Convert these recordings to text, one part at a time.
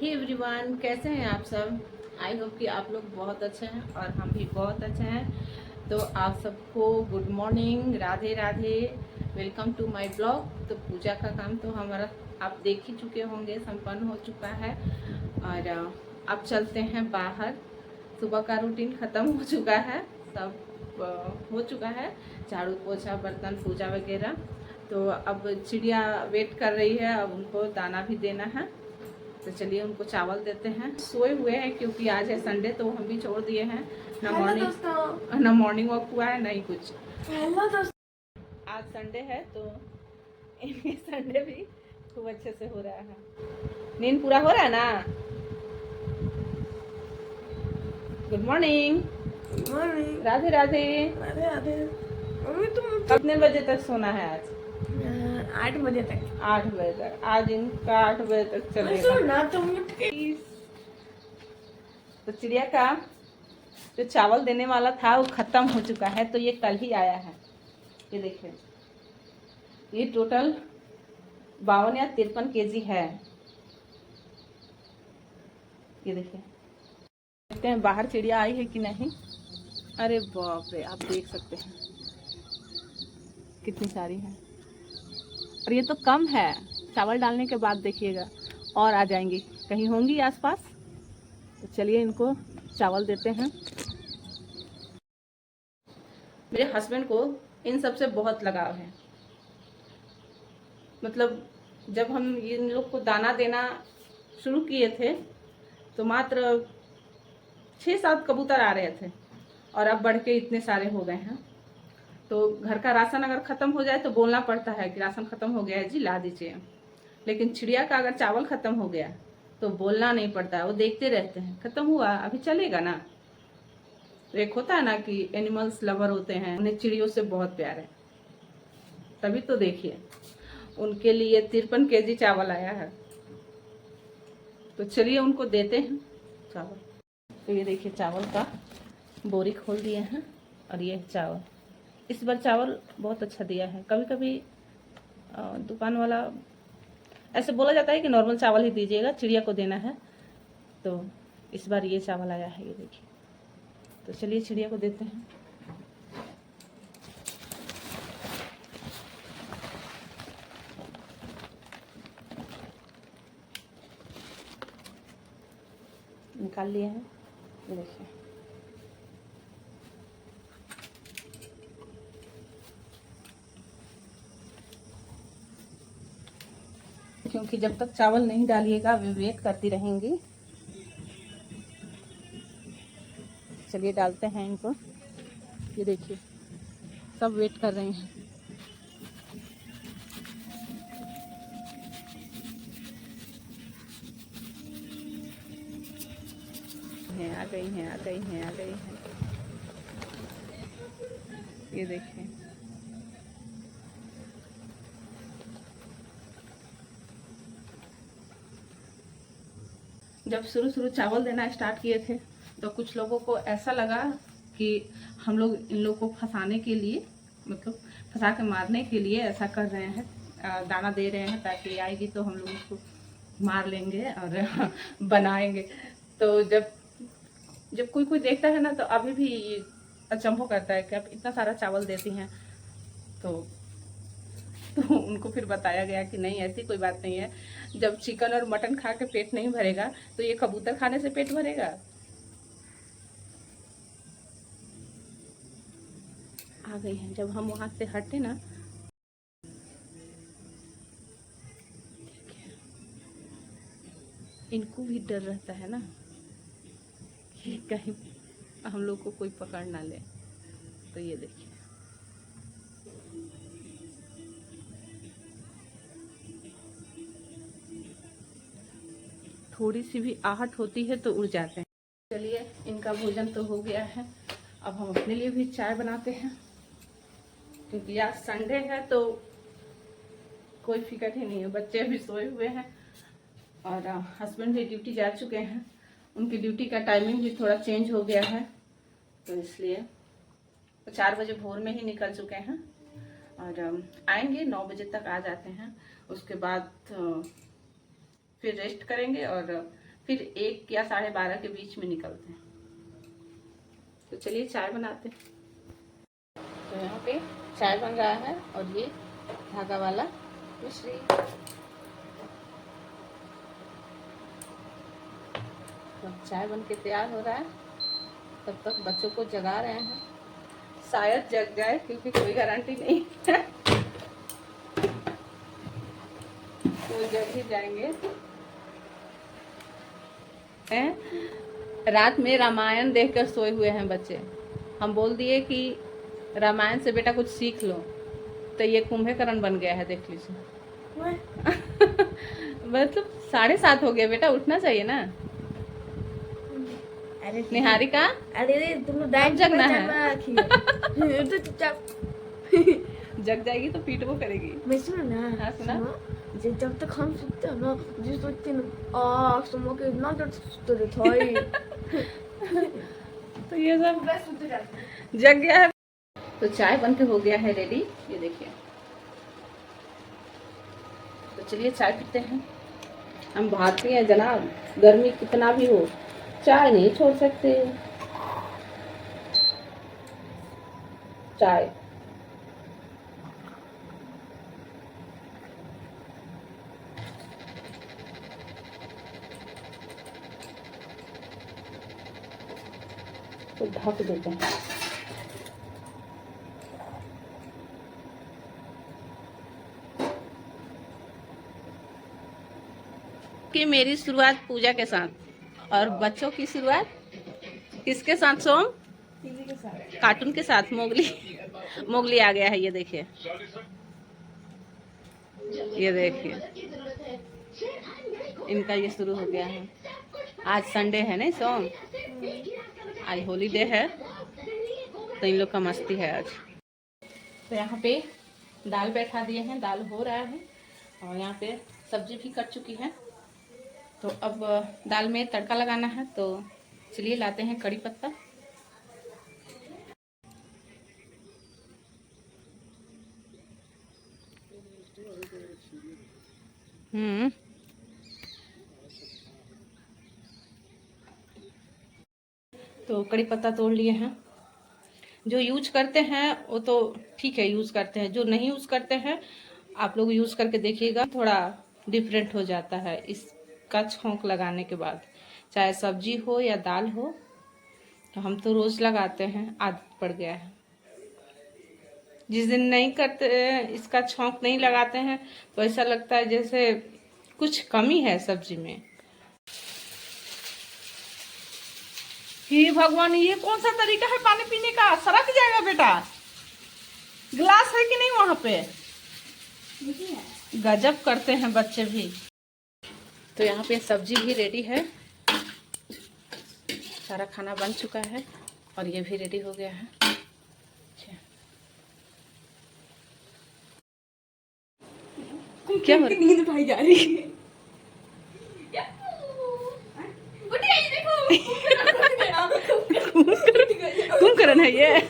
Hey everyone, कैसे हैं आप सब। आई होप कि आप लोग बहुत अच्छे हैं और हम भी बहुत अच्छे हैं। तो आप सबको good morning, Radhe Radhe, welcome to my blog. तो पूजा का काम तो हमारा आप देख ही चुके होंगे, संपन्न हो चुका है। और अब चलते हैं बाहर। सुबह का रूटीन ख़त्म हो चुका है, सब हो चुका है, झाड़ू पोछा बर्तन पूजा वगैरह। तो अब चिड़िया वेट कर रही है, अब उनको दाना भी देना है। तो चलिए उनको चावल देते हैं। सोए हुए हैं क्योंकि आज है संडे, तो हम भी छोड़ दिए हैं। ना मॉर्निंग वॉक हुआ है, नहीं कुछ। हेलो दोस्तों, आज संडे है तो इनकी संडे भी खूब अच्छे से हो रहा है। नींद पूरा हो रहा है ना। Good morning. Radhe Radhe. Radhe Radhe. Mummy तुम कितने बजे तक सोना है आज। 8 बजे तक। 8 बजे तक आज इनका 8 बजे तक चलेगा ना तुम। तो चिड़िया का जो चावल देने वाला था वो खत्म हो चुका है, तो ये कल ही आया है। ये देखिए, ये टोटल 52 या 53 केजी है। ये देखिए, देखते हैं बाहर चिड़िया आई है कि नहीं। अरे बाप रे, आप देख सकते हैं कितनी सारी है। और ये तो कम है, चावल डालने के बाद देखिएगा और आ जाएंगी, कहीं होंगी आसपास। तो चलिए इनको चावल देते हैं। मेरे हस्बैंड को इन सब से बहुत लगाव है। मतलब जब हम इन लोग को दाना देना शुरू किए थे तो मात्र 6-7 कबूतर आ रहे थे और अब बढ़ के इतने सारे हो गए हैं। तो घर का राशन अगर ख़त्म हो जाए तो बोलना पड़ता है कि राशन ख़त्म हो गया है जी, ला दीजिए। लेकिन चिड़िया का अगर चावल ख़त्म हो गया तो बोलना नहीं पड़ता है, वो देखते रहते हैं ख़त्म हुआ अभी चलेगा ना। तो एक होता है ना कि एनिमल्स लवर होते हैं, उन्हें चिड़ियों से बहुत प्यार है। तभी तो देखिए उनके लिए 53 केजी चावल आया है। तो चलिए उनको देते हैं चावल। तो ये देखिए चावल का बोरी खोल दिए हैं और ये चावल, इस बार चावल बहुत अच्छा दिया है। कभी कभी दुकान वाला ऐसे बोला जाता है कि नॉर्मल चावल ही दीजिएगा, चिड़िया को देना है। तो इस बार ये चावल आया है, ये देखिए। तो चलिए चिड़िया को देते हैं। निकाल लिए हैं, ये देखिए। क्योंकि जब तक चावल नहीं डालिएगा वे वेट करती रहेंगी। चलिए डालते हैं इनको। ये देखिए सब वेट कर रहे हैं। आ गई हैं, आ गई हैं, आ गई हैं। ये देखिए, जब शुरू शुरू चावल देना स्टार्ट किए थे तो कुछ लोगों को ऐसा लगा कि हम लोग इन लोग को फंसाने के लिए, मतलब फंसा के मारने के लिए ऐसा कर रहे हैं, दाना दे रहे हैं ताकि आएगी तो हम लोग उसको मार लेंगे और बनाएंगे। तो जब जब कोई कोई देखता है ना तो अभी भी अचंभव करता है कि आप इतना सारा चावल देती हैं। तो उनको फिर बताया गया कि नहीं, ऐसी कोई बात नहीं है। जब चिकन और मटन खा के पेट नहीं भरेगा तो ये कबूतर खाने से पेट भरेगा। आ गई हैं। जब हम वहां से हटे ना, इनको भी डर रहता है ना कि कहीं हम लोग को कोई पकड़ ना ले। तो ये देखिए, थोड़ी सी भी आहट होती है तो उड़ जाते हैं। चलिए इनका भोजन तो हो गया है, अब हम अपने लिए भी चाय बनाते हैं। क्योंकि आज संडे है तो कोई फिक्र ही नहीं है, बच्चे अभी सोए हुए हैं और हस्बैंड भी ड्यूटी जा चुके हैं। उनकी ड्यूटी का टाइमिंग भी थोड़ा चेंज हो गया है, तो इसलिए 4 बजे भोर में ही निकल चुके हैं और आएंगे 9 बजे तक आ जाते हैं। उसके बाद फिर रेस्ट करेंगे और फिर 1 या 12:30 के बीच में निकलते हैं। तो चलिए चाय बनाते हैं। तो यहाँ पे चाय बन रहा है और ये धागा वाला मिश्री। तो चाय बन के तैयार हो रहा है, तब तक बच्चों को जगा रहे हैं। शायद जग जाए क्योंकि कोई गारंटी नहीं है। तो जग ही जाएंगे। रात में रामायण देखकर सोए हुए हैं बच्चे। हम बोल दिए कि रामायण से बेटा कुछ सीख लो, तो ये कुंभकर्ण बन गया है, देख लीजिए। मतलब 7:30 हो गया बेटा, उठना चाहिए ना। अरे निहारिका, अरे तुम लोग डाइट जगना है। तो चुपचाप जग जाएगी तो पीट वो करेगी। मैं सुनो ना। हाँ, सुना। जब तक हम सोते हैं ना, जिस सोचते हैं ना सुनो के इतना जल्द सोते रहते हैं। तो ये सब बस सोते रहते हैं। जग गया है। तो चाय बन के हो गया है रेडी, ये देखिए। तो चलिए चाय पीते हैं। हम भारतीय हैं जनाब, गर्मी कितना भी हो चाय नहीं छोड़ सकते। चाय तो ढक देते हैं। कि मेरी शुरुआत पूजा के साथ और बच्चों की शुरुआत किसके साथ सोम? टीवी के साथ। कार्टून के साथ। मोगली मोगली आ गया है, ये देखिए, ये देखिए इनका ये शुरू हो गया है। आज संडे है नहीं सोम, आज हॉलीडे है, तो इन लोग का मस्ती है आज। तो यहाँ पे दाल बैठा दिए हैं, दाल हो रहा है और यहाँ पे सब्जी भी कट चुकी है। तो अब दाल में तड़का लगाना है, तो चलिए लाते हैं कड़ी पत्ता। तो कड़ी पत्ता तोड़ लिए हैं। जो यूज करते हैं वो तो ठीक है, यूज करते हैं। जो नहीं यूज करते हैं आप लोग यूज करके देखिएगा, थोड़ा डिफरेंट हो जाता है इसका छौंक लगाने के बाद, चाहे सब्जी हो या दाल हो। तो हम तो रोज लगाते हैं, आदत पड़ गया है। जिस दिन नहीं करते, इसका छौंक नहीं लगाते हैं, तो ऐसा लगता है जैसे कुछ कमी है सब्जी में। हे भगवान, ये कौन सा तरीका है पानी पीने का? सरक जाएगा बेटा। गिलास है कि नहीं वहां पे? गजब करते हैं बच्चे भी। तो यहाँ पे सब्जी भी रेडी है, सारा खाना बन चुका है और ये भी रेडी हो गया है। क्या नींद उठाई जा रही है। कुंभकर्ण है ये।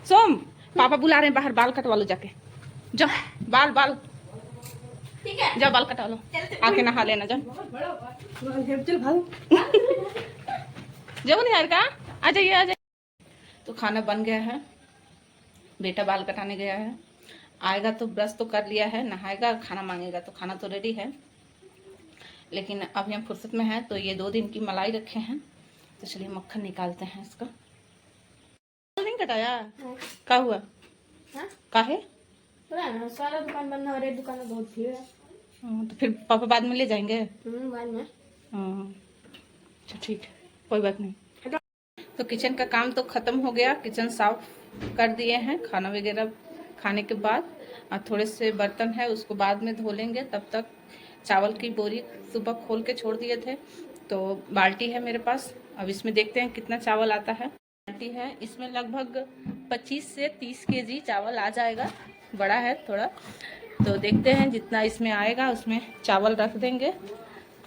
सोम, पापा बुला रहे हैं बाहर, बाल कटवा लो जाके। जाओ, बाल ठीक है, जाओ बाल कटवा लो, आके नहा लेना। जाओ चल भाग। जाओ निहार का, आ जाइए आ जाइए। तो खाना बन गया है, बेटा बाल कटाने गया है, आएगा तो ब्रश तो कर लिया है, नहाएगा, खाना मांगेगा। तो खाना तो रेडी है, लेकिन अभी हम फुर्सत में हैं। तो ये 2 दिन की मलाई रखे हैं, तो चलिए मक्खन निकालते हैं इसका। नहीं कटाया? क्या हुआ? काहे? सारा दुकान बंद हो रही है, दुकान में बहुत भीड़ है। तो फिर पापा बाद में ले जाएंगे। बाद में। अच्छा ठीक है, कोई बात नहीं। तो किचन का काम तो खत्म हो गया, किचन साफ कर दिए हैं खाना वगैरह खाने के बाद। और थोड़े से बर्तन है, उसको बाद में धो लेंगे। तब तक चावल की बोरी सुबह खोल के छोड़ दिए थे, तो बाल्टी है मेरे पास। अब इसमें देखते हैं कितना चावल आता है। बाल्टी है, इसमें लगभग 25 से 30 केजी चावल आ जाएगा, बड़ा है थोड़ा। तो देखते हैं जितना इसमें आएगा उसमें चावल रख देंगे,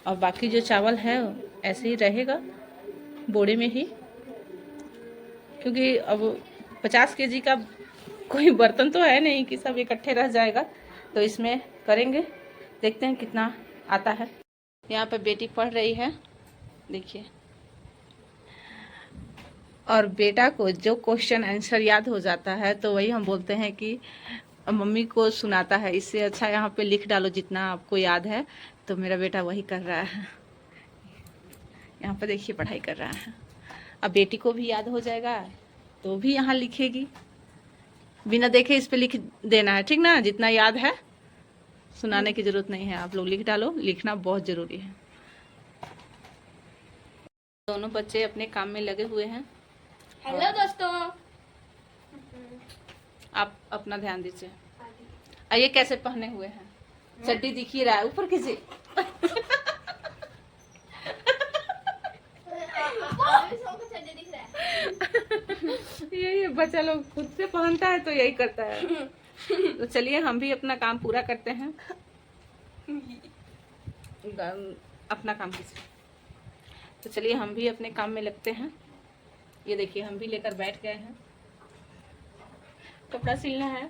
और बाकी जो चावल है ऐसे ही रहेगा बोरे में ही, क्योंकि अब 50 केजी का कोई बर्तन तो है नहीं कि सब इकट्ठे रह जाएगा। तो इसमें करेंगे देखते हैं कितना आता है। यहाँ पे बेटी पढ़ रही है, देखिए। और बेटा को जो क्वेश्चन आंसर याद हो जाता है तो वही हम बोलते हैं कि मम्मी को सुनाता है। इससे अच्छा यहाँ पे लिख डालो जितना आपको याद है। तो मेरा बेटा वही कर रहा है, यहाँ पे देखिए पढ़ाई कर रहा है। अब बेटी को भी याद हो जाएगा तो भी यहाँ लिखेगी, बिना देखे इस पे लिख देना है, ठीक ना। जितना याद है सुनाने की जरूरत नहीं है, आप लोग लिख डालो, लिखना बहुत ज़रूरी है। दोनों बच्चे अपने काम में लगे हुए हैं। हेलो दोस्तों, आप अपना ध्यान दीजिए। ये कैसे पहने हुए हैं, चड्डी दिख ही रहा है ऊपर किसी। यही बच्चा लोग खुद से पहनता है तो यही करता है। तो चलिए हम भी अपना काम पूरा करते हैं। अपना काम किसी, तो चलिए हम भी अपने काम में लगते हैं। ये देखिए हम भी लेकर बैठ गए हैं, कपड़ा सिलना है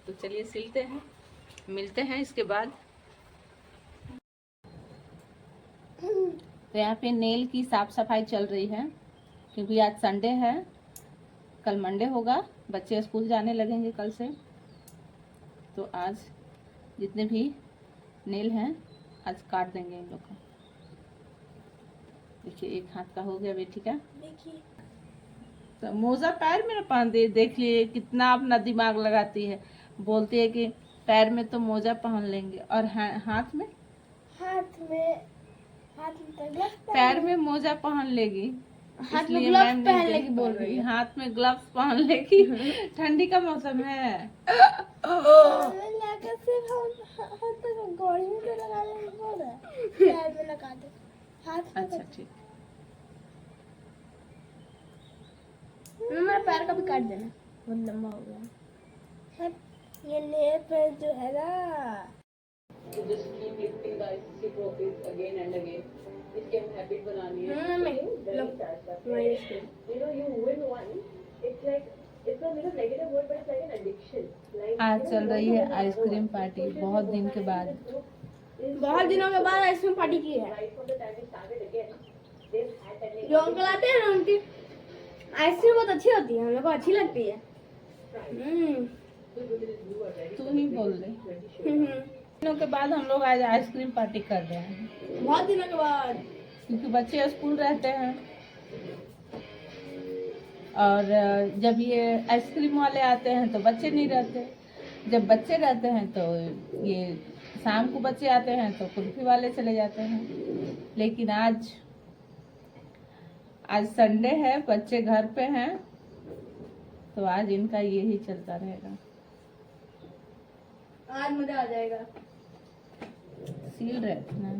तो चलिए सिलते हैं, मिलते हैं इसके बाद। तो यहाँ पे नेल की साफ सफाई चल रही है क्योंकि आज संडे है, कल मंडे होगा, बच्चे स्कूल जाने लगेंगे कल से। तो आज जितने भी नेल हैं आज काट देंगे इन लोग का। देखिए एक हाथ का हो गया बेटी का। देखिए तो मोजा पैर में पहन दे, देख लिए कितना अपना दिमाग लगाती है। बोलती है कि पैर में तो मोजा पहन लेंगे और हाथ में तो ग्लव्स, पैर में मोजा पहन लेगी, हाथ में इसलिए ग्लव्स मैम पहन लेगी बोल रही है। हाथ में ग्लव्स पहन लेगी। ठंडी का मौसम है। अच्छा ठीक, मेरा पैर का भी काट देना, बहुत लंबा हो गया। ये नेल पे जो है ना, just keep lifting the isoprofis again and again. इसकी हम हैबिट बनानी है। You know, you win one. It's like it's a little negative word, but it's like an addiction. आज चल रही है आइसक्रीम पार्टी, बहुत दिन के बाद। बहुत दिनों के बाद आइसक्रीम पार्टी की है। जो अंकल आते हैं ना, उनकी आइसक्रीम बहुत अच्छी होती है, हम लोग को अच्छी लगती है। तू ही बोल दे। दिनों के बाद हम लोग आज आइसक्रीम पार्टी कर रहे हैं, बहुत दिनों के बाद, क्योंकि बच्चे स्कूल रहते हैं और जब ये आइसक्रीम वाले आते हैं तो बच्चे नहीं रहते। जब बच्चे रहते हैं तो ये शाम को बच्चे आते हैं तो कुल्फी वाले चले जाते हैं। लेकिन आज संडे है, बच्चे घर पे हैं, तो आज इनका यही चलता रहेगा। आज मजा आ जाएगा। सील रहे थे ना।